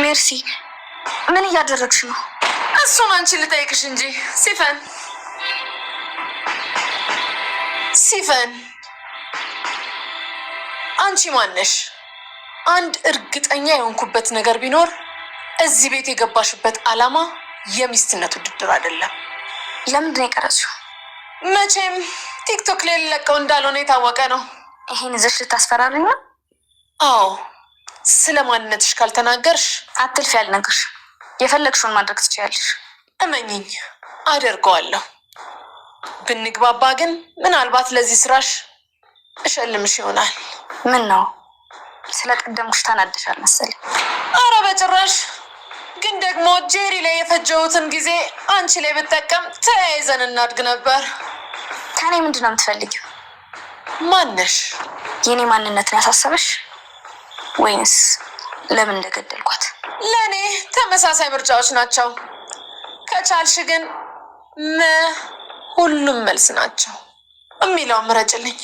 ሜርሲ ምን እያደረግሽ ነው? እሱን አንቺ ልጠይቅሽ እንጂ ሲፈን አንቺ ማነሽ? አንድ እርግጠኛ የሆንኩበት ነገር ቢኖር እዚህ ቤት የገባሽበት ዓላማ የሚስትነት ውድድር አይደለም። ለምንድን ነው የቀረጽሽው? መቼም ቲክቶክ ላይ ልለቀው እንዳልሆነ የታወቀ ነው። ይሄን ይዘሽ ልታስፈራሪኝ ነው? አዎ፣ ስለ ማንነትሽ ካልተናገርሽ አትልፊ። ያልነግርሽ የፈለግሽውን ማድረግ ትችያለሽ። እመኝኝ፣ አደርገዋለሁ። ብንግባባ ግን ምናልባት ለዚህ ስራሽ እሸልምሽ ይሆናል። ምን ነው ስለ ቀደምኩሽ ታናደሻል መሰለኝ። አረ በጭራሽ። ግን ደግሞ ጄሪ ላይ የፈጀሁትን ጊዜ አንቺ ላይ ብጠቀም ተያይዘን እናድግ ነበር። ከኔ ምንድን ነው የምትፈልጊው? ማነሽ? የኔ ማንነት ነው ያሳሰበሽ ወይንስ ለምን እንደገደልኳት? ለእኔ ተመሳሳይ ምርጫዎች ናቸው። ከቻልሽ ግን ሁሉም መልስ ናቸው የሚለው ምረጭልኝ።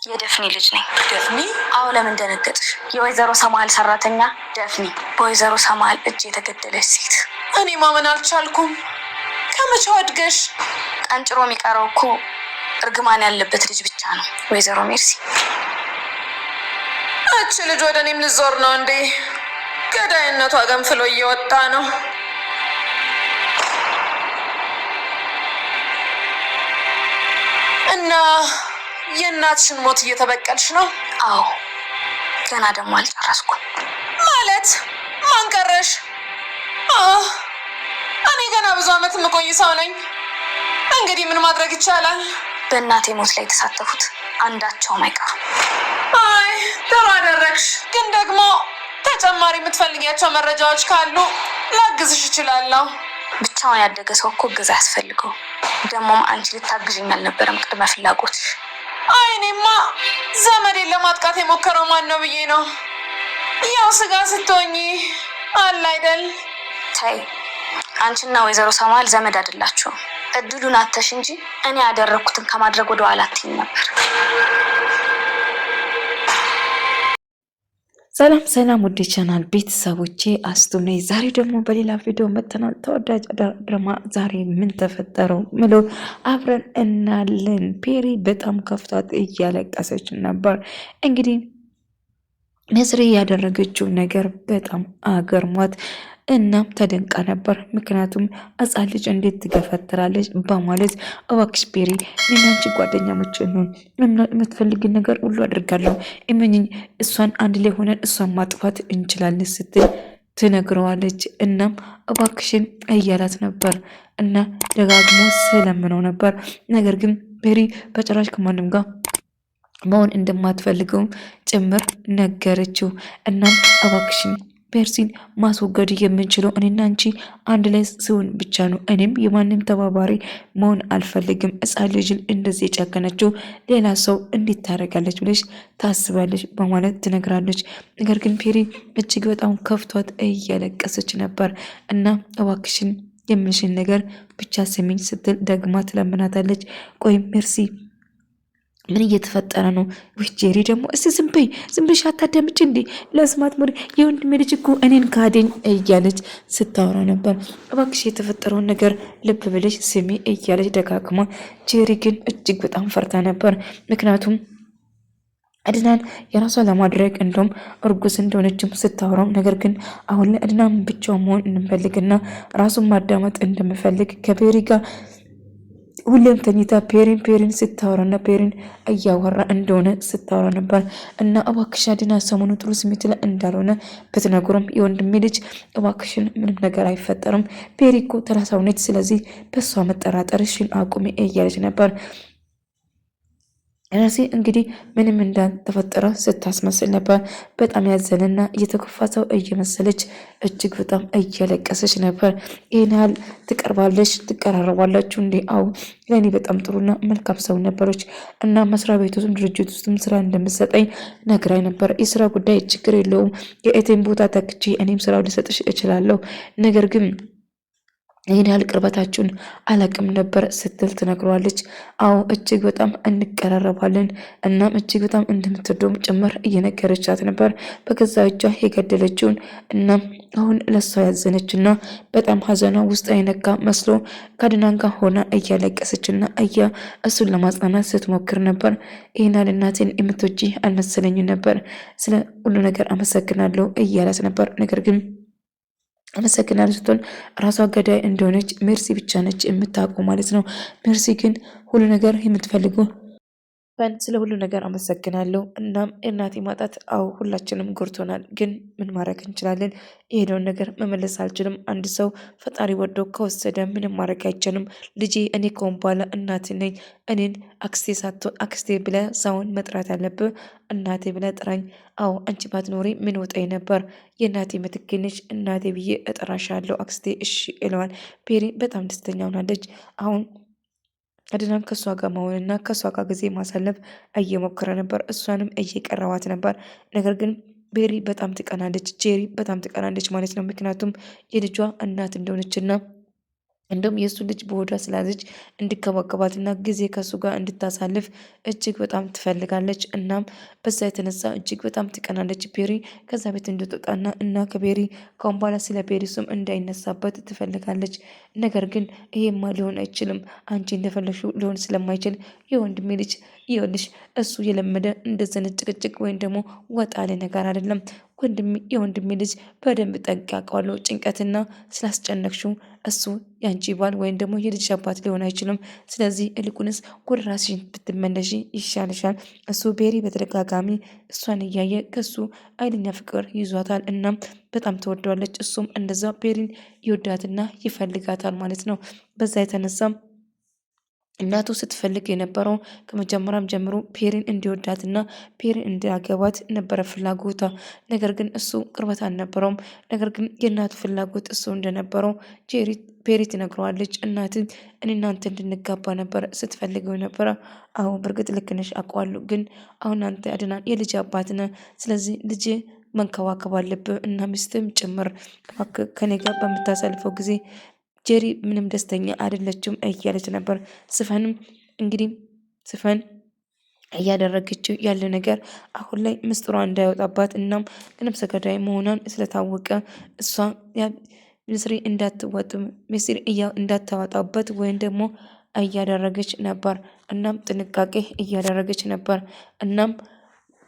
የደፍኒ ልጅ ነኝ። ደፍኒ? አዎ። ለምን ደነገጥሽ? የወይዘሮ ሰማል ሰራተኛ ደፍኒ፣ በወይዘሮ ሰማል እጅ የተገደለች ሴት። እኔ ማመን አልቻልኩም። ከመቼው አድገሽ? ቀንጭሮ የሚቀረው እኮ እርግማን ያለበት ልጅ ብቻ ነው ወይዘሮ ሜርሲ። እች ልጅ ወደ እኔም ልዞር ነው እንዴ? ገዳይነቷ ገንፍሎ እየወጣ ነው። እና የእናትሽን ሞት እየተበቀልሽ ነው? አዎ፣ ገና ደግሞ አልጨረስኩም። ማለት ማን ቀረሽ? እኔ ገና ብዙ ዓመት የምቆይ ሰው ነኝ። እንግዲህ ምን ማድረግ ይቻላል? በእናቴ ሞት ላይ የተሳተፉት አንዳቸውም አይቀሩም። አይ ጥሩ አደረግሽ። ግን ደግሞ ተጨማሪ የምትፈልጊያቸው መረጃዎች ካሉ ላግዝሽ እችላለሁ። ብቻውን ያደገ ሰው እኮ እገዛ ያስፈልገው። ደግሞም አንቺ ልታግዥኝ አልነበረም ቅድመ ፍላጎትሽ። አይ እኔማ ዘመዴን ለማጥቃት የሞከረው ማን ነው ብዬ ነው። ያው ስጋ ስትሆኚ አለ አይደል? ተይ፣ አንቺና ወይዘሮ ሰማል ዘመድ አይደላችሁም። እድሉን አተሽ እንጂ እኔ ያደረኩትን ከማድረግ ወደ ኋላ አትይም ነበር። ሰላም ሰላም፣ ውድ ቻናል ቤተሰቦቼ አስቱ ነኝ። ዛሬ ደግሞ በሌላ ቪዲዮ መጥተናል። ተወዳጅ ድራማ ዛሬ ምን ተፈጠረው ምሎ አብረን እናለን። ፔሪ በጣም ከፍቷት እያለቀሰች ነበር። እንግዲህ ነስሪ ያደረገችው ነገር በጣም አገርሟት እናም ተደንቃ ነበር። ምክንያቱም ሕፃን ልጅ እንዴት ትገፈትራለች በማለት እባክሽ ፔሪ እኔና አንቺ ጓደኛሞች ነን፣ የምትፈልጊን ነገር ሁሉ አድርጋለሁ፣ እመኚኝ፣ እሷን አንድ ላይ ሆነን እሷን ማጥፋት እንችላለን ስትል ትነግረዋለች። እናም እባክሽን እያላት ነበር እና ደጋግሞ ስለምነው ነበር። ነገር ግን ፔሪ በጭራሽ ከማንም ጋር መሆን እንደማትፈልገው ጭምር ነገረችው። እናም እባክሽን ሜርሲን ማስወገድ የምንችለው እኔና አንቺ አንድ ላይ ሲሆን ብቻ ነው። እኔም የማንም ተባባሪ መሆን አልፈልግም። ሕፃን ልጅን እንደዚህ የጨከነችው ሌላ ሰው እንዴት ታደርጋለች ብለሽ ታስባለች በማለት ትነግራለች። ነገር ግን ፔሪ እጅግ በጣም ከፍቷት እያለቀሰች ነበር እና እባክሽን የምልሽን ነገር ብቻ ስሚኝ ስትል ደግማ ትለምናታለች። ቆይ ሜርሲ ምን እየተፈጠረ ነው? ወይ ጄሪ ደግሞ እስቲ ዝም ብለሽ አታዳምጪ እንዴ? ለስማት ሞሪ የወንድሜ ልጅ እኮ እኔን ካደኝ እያለች ስታወራ ነበር። እባክሽ የተፈጠረውን ነገር ልብ ብለሽ ስሚ እያለች ደጋግማ። ጄሪ ግን እጅግ በጣም ፈርታ ነበር። ምክንያቱም አድናን የራሷ ለማድረግ እንደውም እርጉዝ እንደሆነችም ስታወራው፣ ነገር ግን አሁን ላይ አድናን ብቻውን መሆን እንፈልግና ራሱን ማዳመጥ እንደምፈልግ ከፔሪ ጋር ሁሌም ተኝታ ፔሪን ስታወራና ፔሪን እያወራ እንደሆነ ስታወራ ነበር። እና እባክሽ አድና ሰሞኑ ጥሩ ስሜት ላይ እንዳልሆነ ብትነግሩም የወንድሜ ልጅ እባክሽን ምንም ነገር አይፈጠርም፣ ፔሪ እኮ ተራ ሰው ነች፣ ስለዚህ በሷ መጠራጠርሽን አቁሚ እያለች ነበር። ራሴ እንግዲህ ምንም እንዳልተፈጠረ ስታስመስል ነበር። በጣም ያዘነና እየተከፋ ሰው እየመሰለች እጅግ በጣም እያለቀሰች ነበር። ይህን ያህል ትቀራረባላችሁ እንዴ? አዎ ለእኔ በጣም ጥሩና መልካም ሰው ነበረች እና መስሪያ ቤት ውስጥም ድርጅት ውስጥም ስራ እንደምትሰጠኝ ነግራኝ ነበር። የስራ ጉዳይ ችግር የለውም፣ የኤቴም ቦታ ተክቼ እኔም ስራው ልሰጥሽ እችላለሁ። ነገር ግን ይህን ያህል ቅርበታችሁን አላቅም ነበር ስትል ትነግረዋለች። አዎ እጅግ በጣም እንቀራረባለን እናም እጅግ በጣም እንደምትወደውም ጭምር እየነገረቻት ነበር። በገዛ እጇ የገደለችውን እናም አሁን ለሷ ያዘነችና በጣም ሀዘኗ ውስጥ አይነካ መስሎ ከአድናን ጋር ሆና እያለቀሰችና እሱን ለማጽናናት ስትሞክር ነበር። ይህን ያህል እናቴን የምትወጂ አልመሰለኝም ነበር፣ ስለ ሁሉ ነገር አመሰግናለሁ እያላት ነበር። ነገር ግን አመሰግናለሁ ስትሆን ራሷ ገዳይ እንደሆነች ሜርሲ ብቻ ነች የምታውቀው ማለት ነው። ሜርሲ ግን ሁሉ ነገር የምትፈልገው ስለ ሁሉ ነገር አመሰግናለሁ። እናም እናቴ ማጣት አዎ ሁላችንም ጎርቶናል፣ ግን ምን ማድረግ እንችላለን? የሄደውን ነገር መመለስ አልችልም። አንድ ሰው ፈጣሪ ወዶ ከወሰደ ምንም ማድረግ አይችልም። ልጄ እኔ ከሆን በኋላ እናቴ ነኝ። እኔን አክስቴ ሳትሆን አክስቴ ብለህ ሳውን መጥራት ያለብህ እናቴ ብለህ ጥራኝ። አዎ አንቺ ባትኖሪ ምን ወጣኝ ነበር? የእናቴ ምትክ ነሽ፣ እናቴ ብዬ እጠራሻለሁ አክስቴ። እሺ ይለዋል። ፔሪ በጣም ደስተኛ ሆናለች። አሁን አድናን ከእሷ ጋር መሆንና ከእሷ ጋር ጊዜ ማሳለፍ እየሞከረ ነበር። እሷንም እየቀረዋት ነበር። ነገር ግን ቤሪ በጣም ትቀናለች፣ ጄሪ በጣም ትቀናለች ማለት ነው። ምክንያቱም የልጇ እናት እንደሆነችና እንደውም የእሱ ልጅ በሆዷ ስላዘች እንዲከባከባትና ጊዜ ከእሱ ጋር እንድታሳልፍ እጅግ በጣም ትፈልጋለች። እናም በዛ የተነሳ እጅግ በጣም ትቀናለች። ቤሪ ከዛ ቤት እንድትወጣና እና ከቤሪ ካሁን በኋላ ስለ ቤሪ ስም እንዳይነሳበት ትፈልጋለች። ነገር ግን ይሄማ ሊሆን አይችልም፣ አንቺ እንደፈለግሽው ሊሆን ስለማይችል የወንድሜ ልጅ ይኸውልሽ፣ እሱ የለመደ እንደዘነ ጭቅጭቅ ወይም ደግሞ ወጣ ያለ ነገር አይደለም። የወንድሜ ልጅ በደንብ ጠንቅቄ አውቀዋለሁ። ጭንቀትና ስላስጨነቅሽው እሱ ያንቺ ባል ወይም ደግሞ የልጅ አባት ሊሆን አይችልም። ስለዚህ እልቁንስ ወደ ራስሽን ብትመለሺ ይሻልሻል። እሱ ቤሪ በተደጋጋሚ እሷን እያየ ከሱ ኃይለኛ ፍቅር ይዟታል። እናም በጣም ትወደዋለች። እሱም እንደዛ ቤሪን ይወዳትና ይፈልጋታል ማለት ነው። በዛ የተነሳም እናቱ ስትፈልግ የነበረው ከመጀመሪያም ጀምሮ ፔሪን እንዲወዳትና ፔሪን እንዲያገባት ነበረ ፍላጎቷ። ነገር ግን እሱ ቅርበት አልነበረውም። ነገር ግን የእናቱ ፍላጎት እሱ እንደነበረው ፔሪ ትነግረዋለች። እናት እኔ እናንተ እንድንጋባ ነበረ ስትፈልገው ነበረ። አሁ በእርግጥ ልክ ነሽ አውቀዋለሁ። ግን አሁን አንተ አድናን የልጅ አባት ነህ። ስለዚህ ልጅ መንከባከብ አለብህ እና ሚስትም ጭምር ከኔ ጋር በምታሳልፈው ጊዜ ጄሪ ምንም ደስተኛ አይደለችም እያለች ነበር። ስፈንም እንግዲህ ስፈን እያደረገችው ያለ ነገር አሁን ላይ ምስጢሯ እንዳይወጣባት እናም ነፍሰ ገዳይ መሆኗን ስለታወቀ እሷ ምስሪ እንዳታወጣበት ወይም ደግሞ እያደረገች ነበር። እናም ጥንቃቄ እያደረገች ነበር። እናም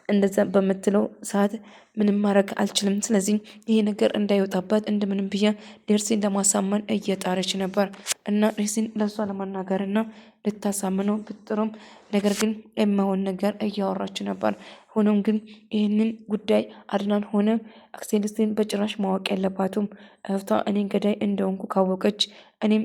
እንደዛ በምትለው ሰዓት ምንም ማድረግ አልችልም። ስለዚህ ይሄ ነገር እንዳይወጣባት እንደምንም ብዬ ዴርሲን ለማሳመን እየጣረች ነበር እና ዴርሲን ለሷ ለማናገር እና ልታሳምነው ብጥሩም ነገር ግን የማይሆን ነገር እያወራች ነበር። ሆኖም ግን ይህንን ጉዳይ አድናን ሆነ አክሴልስቴን በጭራሽ ማወቅ የለባትም። እህቷ እኔን ገዳይ እንደሆንኩ ካወቀች እኔም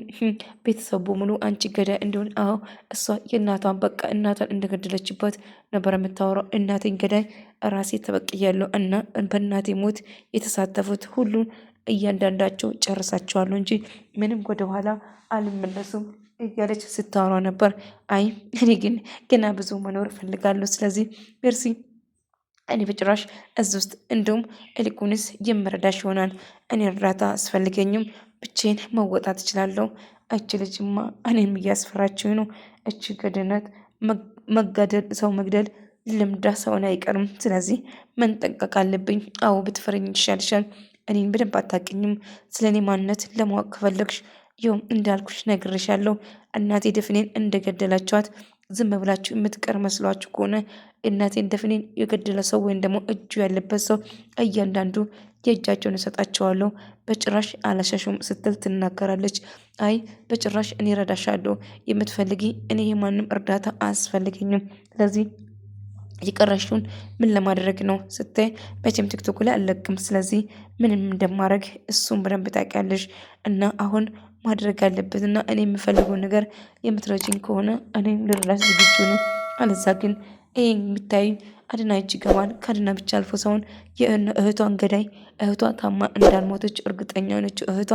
ቤተሰቡ ሙሉ አንቺ ገዳይ እንደሆን አዎ እሷ የእናቷን በቃ እናቷን እንደገደለችበት ነበር የምታወራው። እናቴን ገዳይ ራሴ ተበቅያለሁ እና በእናቴ ሞት የተሳተፉት ሁሉን እያንዳንዳቸው ጨርሳቸዋለሁ እንጂ ምንም ወደኋላ አልመለሱም እያለች ስታወራ ነበር። አይ እኔ ግን ገና ብዙ መኖር እፈልጋለሁ። ስለዚህ ሜርሲ እኔ በጭራሽ እዚህ ውስጥ እንደውም እልቁንስ የምረዳሽ ይሆናል። እኔ እርዳታ አስፈልገኝም፣ ብቻዬን መወጣት እችላለሁ። እች ልጅማ እኔም እያስፈራችኝ ነው። እች ገድነት መጋደል ሰው መግደል ልምዳ ሰውን አይቀርም። ስለዚህ መንጠንቀቅ አለብኝ። አዎ ብትፈረኝ ይሻልሻል። እኔን በደንብ አታውቂኝም። ስለ እኔ ማንነት ለማወቅ ከፈለግሽ ይኸው እንዳልኩሽ ነግሬሻለሁ። እናቴ ደፍኔን እንደገደላችኋት ዝም ብላችሁ የምትቀር መስሏችሁ ከሆነ እናቴን ደፍኔን የገደለ ሰው ወይም ደግሞ እጁ ያለበት ሰው እያንዳንዱ የእጃቸውን እሰጣቸዋለሁ። በጭራሽ አላሻሹም ስትል ትናገራለች። አይ በጭራሽ እኔ እረዳሻለሁ። የምትፈልጊ እኔ የማንም እርዳታ አያስፈልገኝም። ስለዚህ የቀረሽውን ምን ለማድረግ ነው ስታይ መቼም ቲክቶክ ላይ አልለቅም። ስለዚህ ምንም እንደማድረግ እሱን በደንብ ታውቂያለሽ። እና አሁን ማድረግ አለበት እና እኔ የምፈልገው ነገር የምትረጂኝ ከሆነ እኔም ልረዳሽ ዝግጁ ነኝ። አለዛ ግን ይሄ የሚታይ አድና እጅ ይገባል። ከአድና ብቻ አልፎ ሰውን እህቷን ገዳይ እህቷ ታማ እንዳልሞተች እርግጠኛ ነች። እህቷ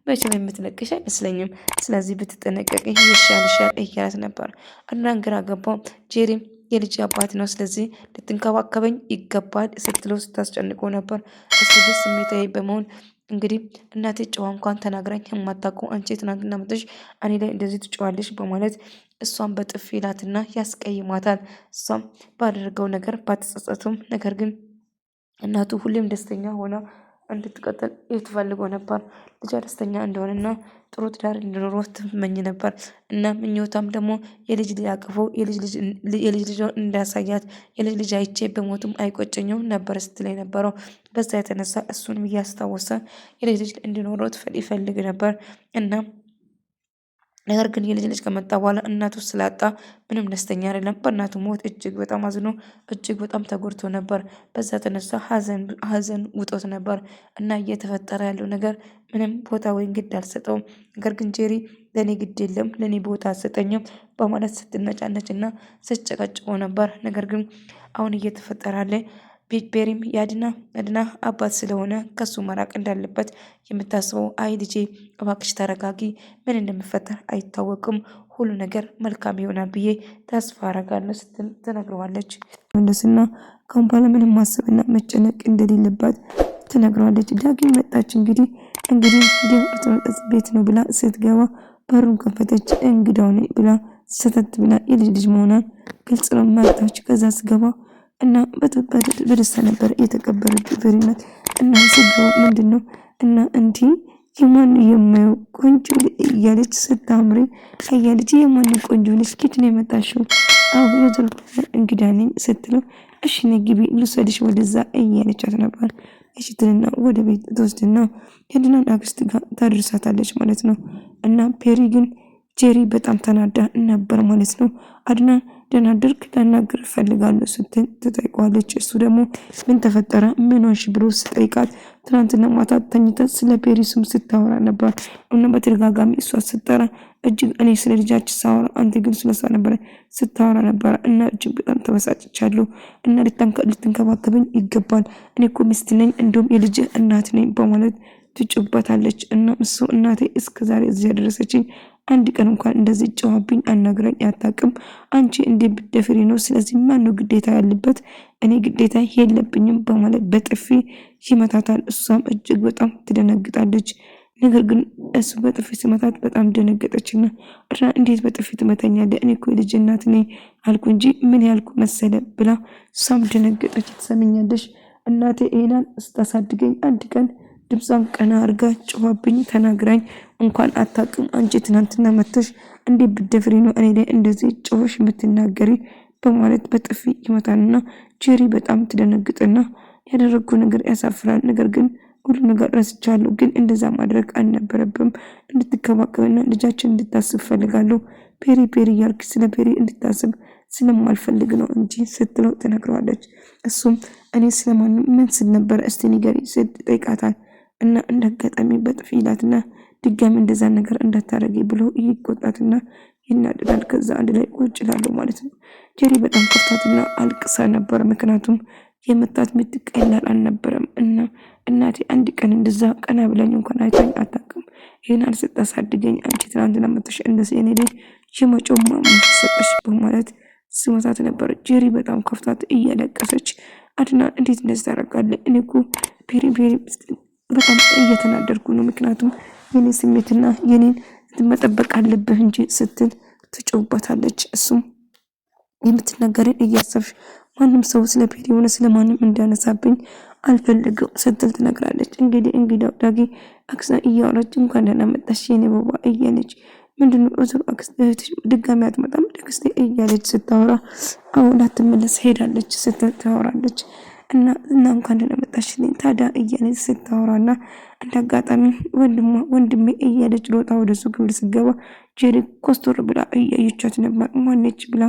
መቼም የምትለቅሽ አይመስለኝም። ስለዚህ ብትጠነቀቅ ይሻልሻል እያላት ነበር። አድናን ግራ ገባው። ጄሪም የልጅ አባት ነው፣ ስለዚህ ልትንከባከበኝ ይገባል ስትለው ስታስጨንቀው ነበር። እሱ ግን ስሜታዊ በመሆን እንግዲህ እናቴ ጨዋ እንኳን ተናግራኝ የማታውቀው አንቺ ትናንትና መጥተሽ እኔ ላይ እንደዚህ ትጨዋለሽ በማለት እሷም በጥፊ ይላትና ያስቀይማታል። እሷም ባደረገው ነገር ባትጸጸቱም ነገር ግን እናቱ ሁሌም ደስተኛ ሆና እንድትቀጥል ትፈልገው ነበር። ልጇ ደስተኛ እንደሆነና ጥሩ ትዳር እንዲኖረው ትመኝ ነበር እና ምኞታም ደግሞ የልጅ ልጅ አቅፎ የልጅ ልጅ እንዳያሳያት የልጅ ልጅ አይቼ በሞቱም አይቆጨኝም ነበር ስትል የነበረው። በዛ የተነሳ እሱንም እያስታወሰ የልጅ ልጅ እንዲኖረው ይፈልግ ነበር እና ነገር ግን የልጅ ልጅ ከመጣ በኋላ እናቱ ስላጣ ምንም ደስተኛ አይደለም። በእናቱ ሞት እጅግ በጣም አዝኖ እጅግ በጣም ተጎድቶ ነበር። በዛ ተነሳ ሀዘን ውጦት ነበር እና እየተፈጠረ ያለው ነገር ምንም ቦታ ወይም ግድ አልሰጠውም። ነገር ግን ጄሪ ለእኔ ግድ የለም ለእኔ ቦታ አልሰጠኝም በማለት ስትነጫነጭ እና ስትጨቀጭቆ ነበር። ነገር ግን አሁን እየተፈጠረ ያለ ቤሪም ያድና አባት ስለሆነ ከሱ መራቅ እንዳለበት የምታስበው አይ ልጄ እባክሽ ተረጋጊ፣ ምን እንደሚፈጠር አይታወቅም፣ ሁሉ ነገር መልካም ይሆናል ብዬ ተስፋ አረጋለሁ ስትል ትነግረዋለች። መለስና ካሁን በኋላ ምንም ማሰብና መጨነቅ እንደሌለባት ትነግረዋለች። ዳግም መጣች። እንግዲህ ቤት ነው ብላ ስትገባ በሩን ከፈተች። እንግዳው ነኝ ብላ ስተት ብላ የልጅ ልጅ መሆኗን ግልጽ ነው መጣች። ከዛ ስገባ እና በደስታ ነበር የተቀበለች ፍሬናት እና ስጋው ምንድነው እና እንዲህ የማን የማየው ቆንጆ እያለች ስታምሪ እያለች የማን ቆንጆ ልጅ ኪት ነው የመጣሽው? አዎ የዘር እንግዳ ነኝ ስትለው እሺ ነይ ግቢ ልውሰድሽ ወደዛ እያለቻት ነበር። እሺ ትልና ወደ ቤት ትወስድና የድናን አክስት ጋር ታደርሳታለች ማለት ነው። እና ፔሪ ግን ጄሪ በጣም ተናዳ ነበር ማለት ነው። አድናን ደህና አደርክ ላናግር እፈልጋለሁ ስትል ትጠይቀዋለች። እሱ ደግሞ ምን ተፈጠረ ምን ሆንሽ ብሎ ስጠይቃት ትናንትና ማታ ተኝታ ስለ ፔሪ ስም ስታወራ ነበር እና በተደጋጋሚ እሷ ስትጠራ እጅግ እኔ ስለ ልጃችን ሳወራ አንተ ግን ስለሷ ነበር ስታወራ ነበር እና እጅግ በጣም ተበሳጭቻለሁ እና ልትንከባከበኝ ይገባል። እኔ እኮ ሚስት ነኝ እንዲሁም የልጅ እናት ነኝ በማለት ትጭበታለች። እና እሱ እናቴ እስከዛሬ እዚህ ያደረሰችኝ አንድ ቀን እንኳን እንደዚህ ጨዋብኝ አናግረኝ አታውቅም። አንቺ እንዴት ብትደፍሪ ነው? ስለዚህ ማን ነው ግዴታ ያለበት? እኔ ግዴታ የለብኝም በማለት በጥፊ ይመታታል። እሷም እጅግ በጣም ትደነግጣለች። ነገር ግን እሱ በጥፊ ሲመታት በጣም ደነገጠችና እንዴት በጥፊ ትመታኛለህ? እኔ እኮ የልጅ እናት ነኝ አልኩ እንጂ ምን ያልኩ መሰለ ብላ እሷም ደነገጠች። ትሰምኛለሽ እናቴ ይሄናል ስታሳድገኝ አንድ ቀን ድምጿን ቀና አርጋ ጨዋብኝ ተናግራኝ እንኳን አታውቅም። አንቺ ትናንትና መተሽ እንዴት ብትደፍሪ ነው እኔ ላይ እንደዚህ ጨዋሽ የምትናገሪ? በማለት በጥፊ ይመታልና ጄሪ በጣም ትደነግጥና ያደረጉ ነገር ያሳፍራል። ነገር ግን ሁሉ ነገር ረስቻለሁ፣ ግን እንደዛ ማድረግ አልነበረብም። እንድትከባከብና ልጃችን እንድታስብ ፈልጋለሁ። ፔሪ ያልክ ስለ ፔሪ እንድታስብ ስለማልፈልግ ነው እንጂ ስትለው ትነግረዋለች። እሱም እኔ ስለማንም ምን ስል ነበር እስቲ ንገሪ ስትጠይቃታል። እና እንደአጋጣሚ በጥፊ ይላትና ድጋሚ እንደዛ ነገር እንዳታረጊ ብሎ ይቆጣትና ይናደዳል። ከዛ አንድ ላይ ቁጭ ይላሉ ማለት ነው። ጄሪ በጣም ከፍታትና አልቅሳ ነበር። ምክንያቱም የመታት ምት ቀላል አልነበረም እና እናቴ አንድ ቀን እንደዛ ቀና ብላኝ እንኳን አይታኝ አታውቅም። ይሄን አልስታሳድገኝ አንቺ ትናንትና መተሽ እንደዚህ እኔ ላይ የመጮማ ምትሰጠሽ በማለት ስመታት ነበር። ጄሪ በጣም ከፍታት እያለቀሰች አድናን እንዴት እንደዚህ ታደርጋለህ? እኔ እኮ ፔሪ በጣም እየተናደርኩ ነው። ምክንያቱም የኔ ስሜትና የኔን መጠበቅ አለብህ እንጂ ስትል ትጮውባታለች። እሱም የምትናገረን እያሰብሽ ማንም ሰው ስለ ፔሪ ሆነ ስለማንም እንዳነሳብኝ አልፈልግም ስትል ትነግራለች። እንግዲህ እንግዳው ዳጊ አክስታ እያወራች እንኳን ደህና መጣሽ የኔ ባባ እያለች ምንድነው እዚሁ አክስቴ ድጋሚ አትመጣም አክስቴ እያለች ስታወራ አሁን አትመለስ ሄዳለች ስትል ታወራለች። እና እንኳን ደህና መጣሽልኝ ታዲያ እያለች ስታወራና እንዳጋጣሚ ወንድሜ እያለች ሮጣ ወደሱ ክፍል ስትገባ ጄሪ ኮስቶር ብላ እያየቻት ነበር። ማነች ብላ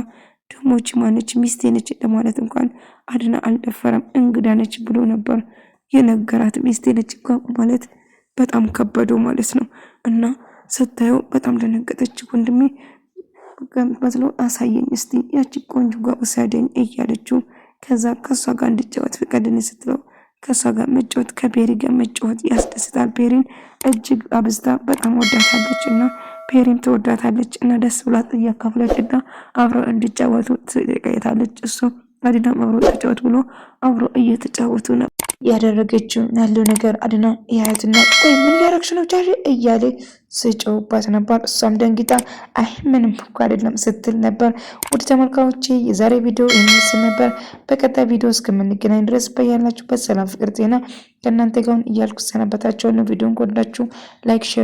ደሞች ማነች ሚስቴ ነች ለማለት እንኳን አድና አልደፈረም። እንግዳ ነች ብሎ ነበር የነገራት። ሚስቴ ነች ማለት በጣም ከበደው ማለት ነው። እና ስታየው በጣም ደነገጠች። ወንድሜ መስሎ አሳየኝ እስቲ ያቺ ቆንጆ ጋር ወሰደኝ እያለችው ከዛ ከሷ ጋር እንድጫወት ፍቀድልኝ ስትለው ከሷ ጋር መጫወት ከፔሪ ጋር መጫወት ያስደስታል። ፔሪን እጅግ አብዝታ በጣም ወዳታለች እና ፔሪም ተወዳታለች እና ደስ ብላት እያካፍለችና አብረው እንዲጫወቱ ትጠይቃታለች። እሱ አዲዳም አብሮ ተጫወት ብሎ አብሮ እየተጫወቱ ነው። ያደረገችው ያለው ነገር አድና ያያትና ቆይ ምን ያረግሽ ነው ጃሪ እያለ ስጮባት ነበር። እሷም ደንግጣ አይ ምንም እኮ አይደለም ስትል ነበር። ወደ ተመልካቾቼ የዛሬ ቪዲዮ የሚመስል ነበር። በቀጣይ ቪዲዮ እስከምንገናኝ ድረስ በያላችሁበት ሰላም፣ ፍቅር፣ ጤና ከእናንተ ጋር እያልኩ ሰነበታችኋለሁ። ቪዲዮን ከወደዳችሁ ላይክ፣ ሼር